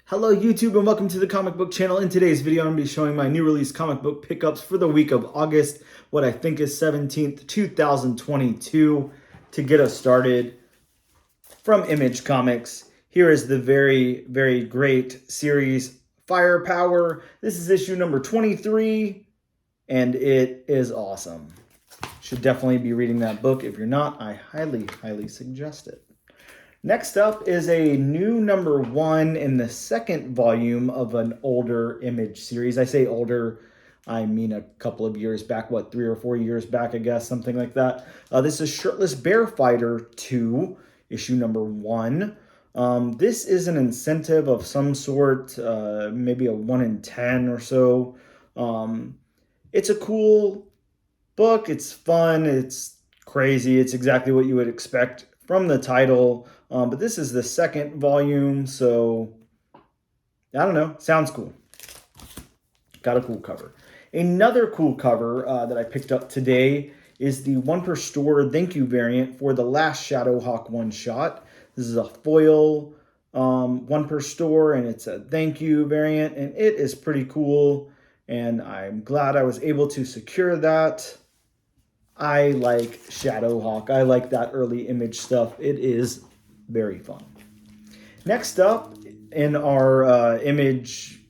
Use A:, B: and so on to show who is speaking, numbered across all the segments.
A: Hello YouTube and welcome to the comic book channel. In today's video I'm going to be showing my new release comic book pickups for the week of August, what I think is 17th, 2022. To get us started, from Image Comics, here is the very, very great series Firepower. This is issue number 23 and it is awesome. Should definitely be reading that book. If you're not, I highly, highly suggest it. Next up is a new number 1 in the second volume of an older Image series. I say older, I mean a couple of years back, 3 or 4 years back, I guess, something like that. This is Shirtless Bear Fighter 2, issue number 1. This is an incentive of some sort, maybe a 1 in 10 or so. It's a cool book. It's fun. It's crazy. It's exactly what you would expect from the title. But this is the second volume, so I don't know. Sounds cool. Got a cool cover. Another cool cover that I picked up today is the 1 per store thank you variant for the last Shadowhawk one-shot. This is a foil 1 per store, and it's a thank you variant, and it is pretty cool, and I'm glad I was able to secure that. I like Shadowhawk. I like that early Image stuff. It is very fun. Next up in our Image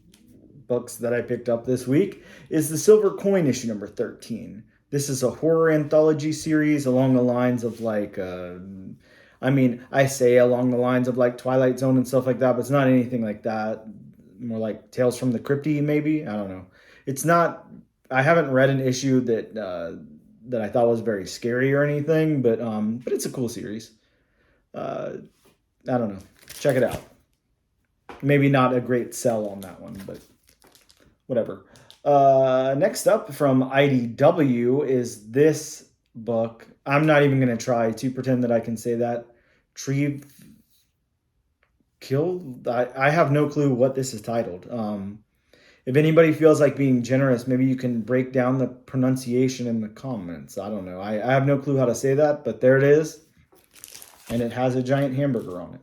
A: books that I picked up this week is the Silver Coin issue number 13. This is a horror anthology series along the lines of like, I say along the lines of like Twilight Zone and stuff like that, but it's not anything like that. More like Tales from the Crypty, maybe? I don't know. It's not, I haven't read an issue that I thought was very scary or anything, but it's a cool series. I don't know. Check it out. Maybe not a great sell on that one, but whatever. Next up from IDW is this book. I'm not even going to try to pretend that I can say that. Treve Killed? I have no clue what this is titled. If anybody feels like being generous, maybe you can break down the pronunciation in the comments. I don't know. I have no clue how to say that, but there it is. And it has a giant hamburger on it.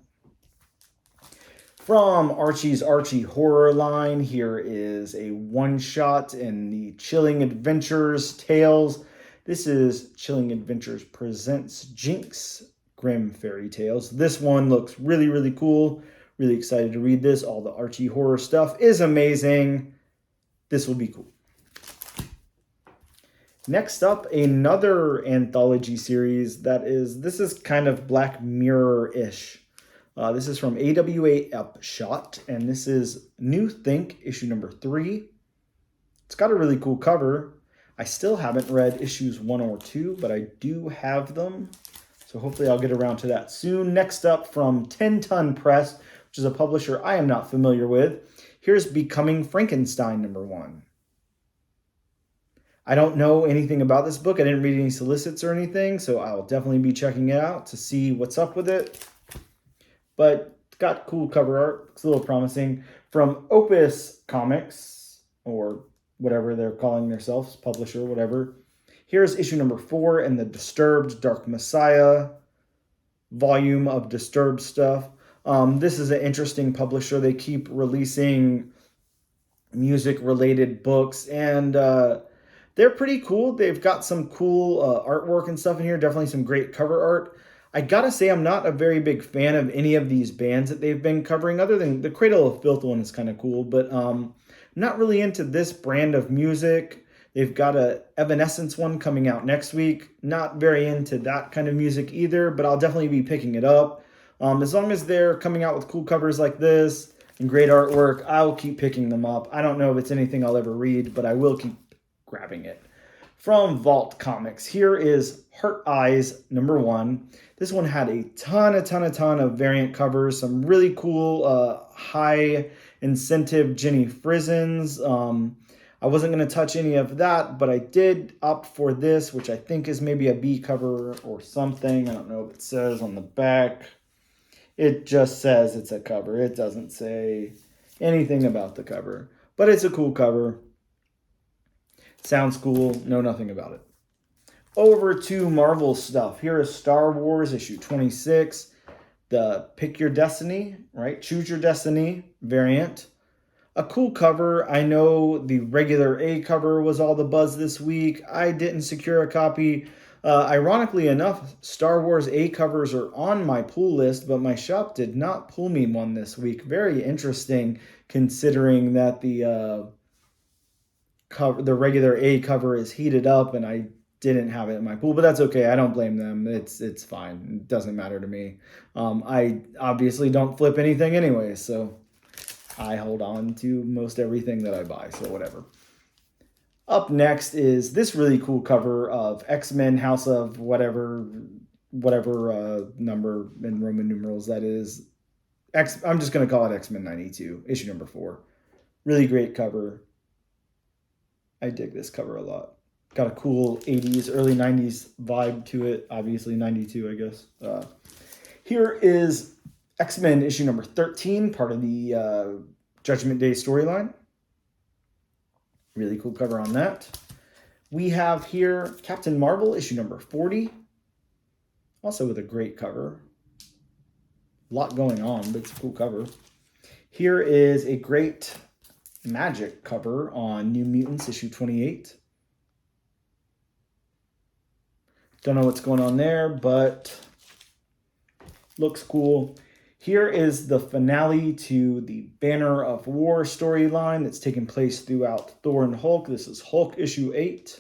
A: From Archie's Archie Horror line, here is a one-shot in the Chilling Adventures Tales. This is Chilling Adventures Presents Jinx Grim Fairy Tales. This one looks really, really cool. Really excited to read this. All the Archie horror stuff is amazing. This will be cool. Next up, another anthology series this is kind of Black Mirror-ish. This is from AWA Upshot, and this is New Think, issue number 3. It's got a really cool cover. I still haven't read issues 1 or 2, but I do have them. So hopefully I'll get around to that soon. Next up from 10 Ton Press, which is a publisher I am not familiar with. Here's Becoming Frankenstein number 1. I don't know anything about this book. I didn't read any solicits or anything, so I'll definitely be checking it out to see what's up with it. But it's got cool cover art. It's a little promising. From Opus Comics, or whatever they're calling themselves, publisher, whatever. Here's issue number 4 in the Disturbed Dark Messiah volume of Disturbed stuff. This is an interesting publisher. They keep releasing music-related books, and they're pretty cool. They've got some cool artwork and stuff in here. Definitely some great cover art. I gotta say, I'm not a very big fan of any of these bands that they've been covering, other than the Cradle of Filth one is kind of cool, but I'm not really into this brand of music. They've got a Evanescence one coming out next week. Not very into that kind of music either, but I'll definitely be picking it up. As long as they're coming out with cool covers like this and great artwork, I'll keep picking them up. I don't know if it's anything I'll ever read, but I will keep grabbing it. From Vault Comics, here is Heart Eyes number 1. This one had a ton of variant covers, some really cool high incentive Jenny Frizzens. I wasn't going to touch any of that, but I did opt for this, which I think is maybe a B cover or something. I don't know if it says on the back. It just says it's a cover. It doesn't say anything about the cover, but it's a cool cover. Sounds cool. Know nothing about it. Over to Marvel stuff. Here is Star Wars issue 26. the Pick Your Destiny, right? Choose Your Destiny variant. A cool cover. I know the regular A cover was all the buzz this week. I didn't secure a copy. Ironically enough, Star Wars A covers are on my pull list, but my shop did not pull me one this week. Very interesting, considering that the regular A cover is heated up, and I didn't have it in my pool, but that's okay. I don't blame them. It's fine. It doesn't matter to me. I obviously don't flip anything anyway, so I hold on to most everything that I buy, so whatever. Up next is this really cool cover of X-Men House of whatever number in Roman numerals that is. I'm just going to call it X-Men 92, issue number 4. Really great cover. I dig this cover a lot. Got a cool 80s, early 90s vibe to it. Obviously 92, I guess. Here is X-Men issue number 13, part of the Judgment Day storyline. Really cool cover on that. We have here Captain Marvel issue number 40. Also with a great cover. A lot going on, but it's a cool cover. Here is a great Magic cover on New Mutants issue 28. Don't know what's going on there, but looks cool. Here is the finale to the Banner of War storyline that's taking place throughout Thor and Hulk. This is Hulk issue 8.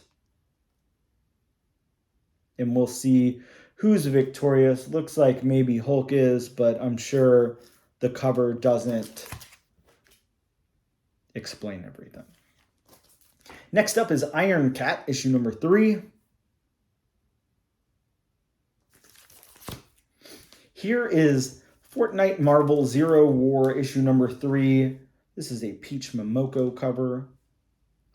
A: And we'll see who's victorious. Looks like maybe Hulk is, but I'm sure the cover doesn't explain everything. Next up is Iron Cat issue number 3. Here is Fortnite Marvel Zero War issue number 3. This is a Peach Momoko cover.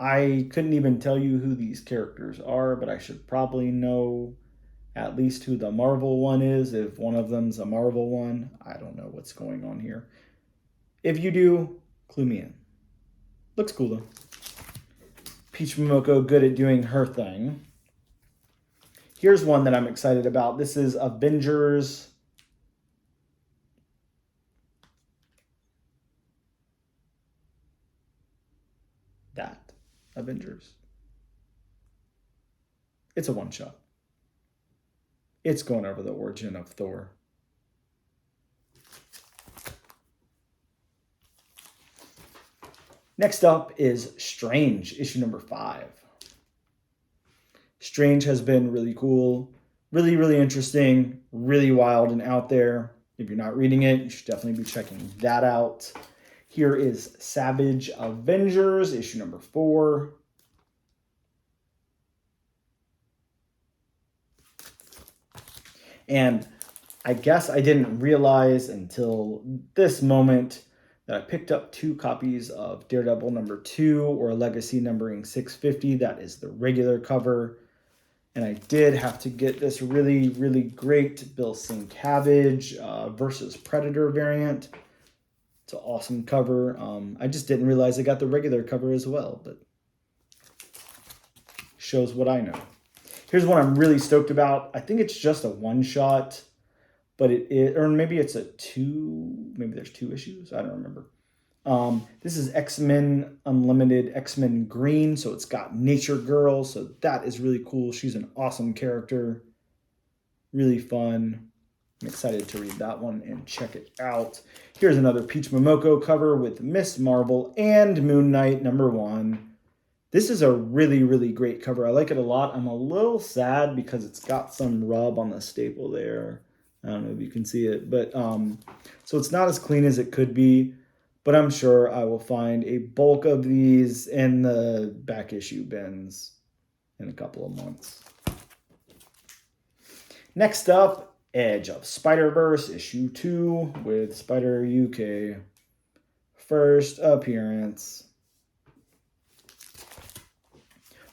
A: I couldn't even tell you who these characters are, but I should probably know at least who the Marvel one is, if one of them's a Marvel one. I don't know what's going on here. If you do, clue me in. Looks cool though. Peach Momoko, good at doing her thing. Here's one that I'm excited about. This is Avengers. Avengers. It's a one-shot. It's going over the origin of Thor. Next up is Strange, issue number 5. Strange has been really cool, really, really interesting, really wild and out there. If you're not reading it, you should definitely be checking that out. Here is Savage Avengers, issue number 4. And I guess I didn't realize until this moment that I picked up 2 copies of Daredevil number 2, or Legacy numbering 650. That is the regular cover. And I did have to get this really, really great Bill Sienkiewicz versus Predator variant. It's an awesome cover. I just didn't realize I got the regular cover as well, but shows what I know. Here's one I'm really stoked about. I think it's just a one-shot, but or maybe it's a 2, maybe there's 2 issues. I don't remember. This is X-Men Unlimited X-Men Green, so it's got Nature Girl, so that is really cool. She's an awesome character. Really fun. I'm excited to read that one and check it out. Here's another Peach Momoko cover with Miss Marvel and Moon Knight number 1. This is a really, really great cover. I like it a lot. I'm a little sad because it's got some rub on the staple there. I don't know if you can see it, but so it's not as clean as it could be, but I'm sure I will find a bulk of these in the back issue bins in a couple of months. Next up, Edge of Spider-Verse, issue 2 with Spider UK. First appearance.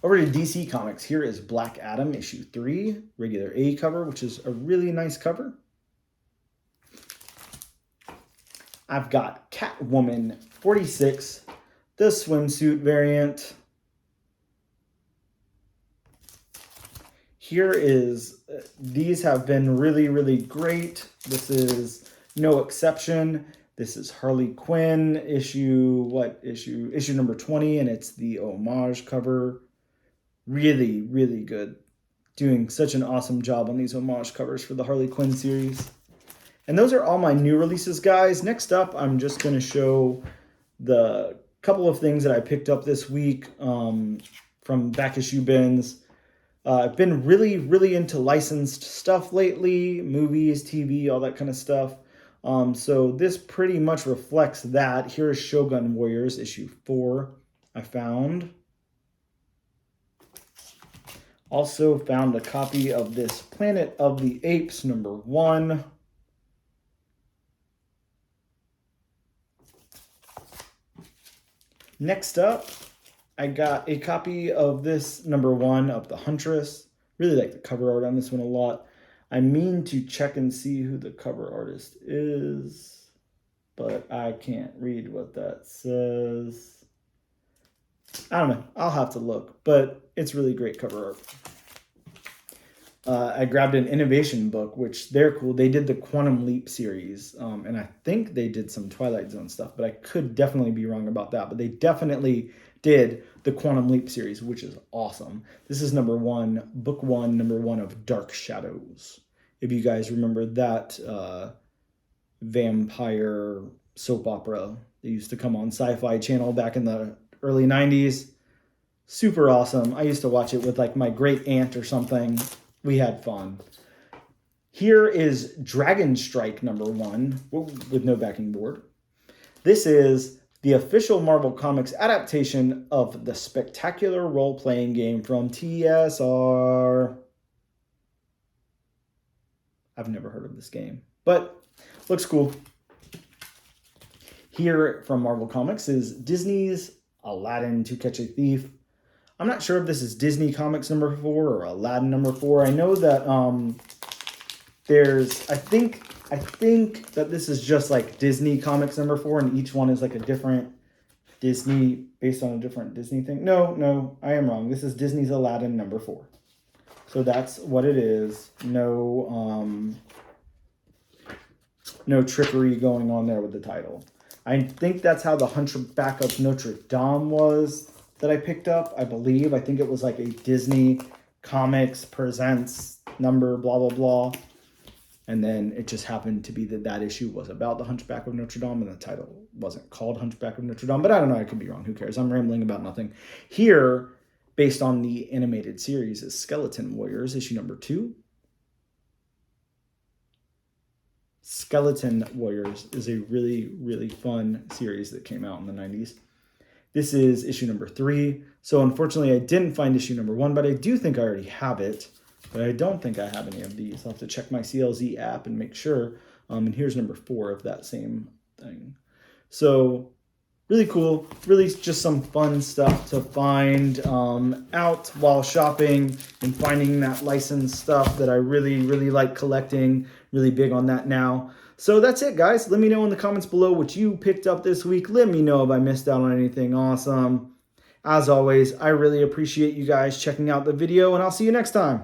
A: Over to DC Comics. Here is Black Adam, issue 3, regular A cover, which is a really nice cover. I've got Catwoman 46, the swimsuit variant. Here is, these have been really, really great. This is no exception. This is Harley Quinn issue number 20, and it's the homage cover. Really, really good. Doing such an awesome job on these homage covers for the Harley Quinn series. And those are all my new releases, guys. Next up, I'm just going to show the couple of things that I picked up this week from back issue bins. I've been really, really into licensed stuff lately, movies, TV, all that kind of stuff. So this pretty much reflects that. Here is Shogun Warriors, issue 4, I found. Also found a copy of this Planet of the Apes, number 1. Next up, I got a copy of this number 1 of The Huntress. Really like the cover art on this one a lot. I mean to check and see who the cover artist is, but I can't read what that says. I don't know. I'll have to look, but it's really great cover art. I grabbed an Innovation book, which they're cool. They did the Quantum Leap series, and I think they did some Twilight Zone stuff, but I could definitely be wrong about that. But they definitely did the Quantum Leap series, which is awesome. This is number 1, book 1, number 1 of Dark Shadows. If you guys remember that vampire soap opera that used to come on Sci-Fi Channel back in the early 90s. Super awesome. I used to watch it with like my great aunt or something. We had fun. Here is Dragon Strike number 1 with no backing board. This is the official Marvel Comics adaptation of the spectacular role-playing game from TSR. I've never heard of this game, but looks cool. Here from Marvel Comics is Disney's Aladdin to Catch a Thief. I'm not sure if this is Disney Comics number 4 or Aladdin number 4. I know that I think that this is just like Disney Comics number 4, and each one is like a different Disney, based on a different Disney thing. No, I am wrong. This is Disney's Aladdin number 4. So that's what it is. No trickery going on there with the title. I think that's how the Hunchback of Notre Dame was that I picked up, I believe. I think it was like a Disney Comics Presents number, blah, blah, blah. And then it just happened to be that issue was about the Hunchback of Notre Dame, and the title wasn't called Hunchback of Notre Dame. But I don't know, I could be wrong. Who cares? I'm rambling about nothing. Here, based on the animated series, is Skeleton Warriors, issue number 2. Skeleton Warriors is a really, really fun series that came out in the 90s. This is issue number 3. So unfortunately, I didn't find issue number 1, but I do think I already have it. But I don't think I have any of these. I'll have to check my CLZ app and make sure. And here's number 4 of that same thing. So really cool. Really just some fun stuff to find out while shopping and finding that licensed stuff that I really, really like collecting. Really big on that now. So that's it, guys. Let me know in the comments below what you picked up this week. Let me know if I missed out on anything awesome. As always, I really appreciate you guys checking out the video, and I'll see you next time.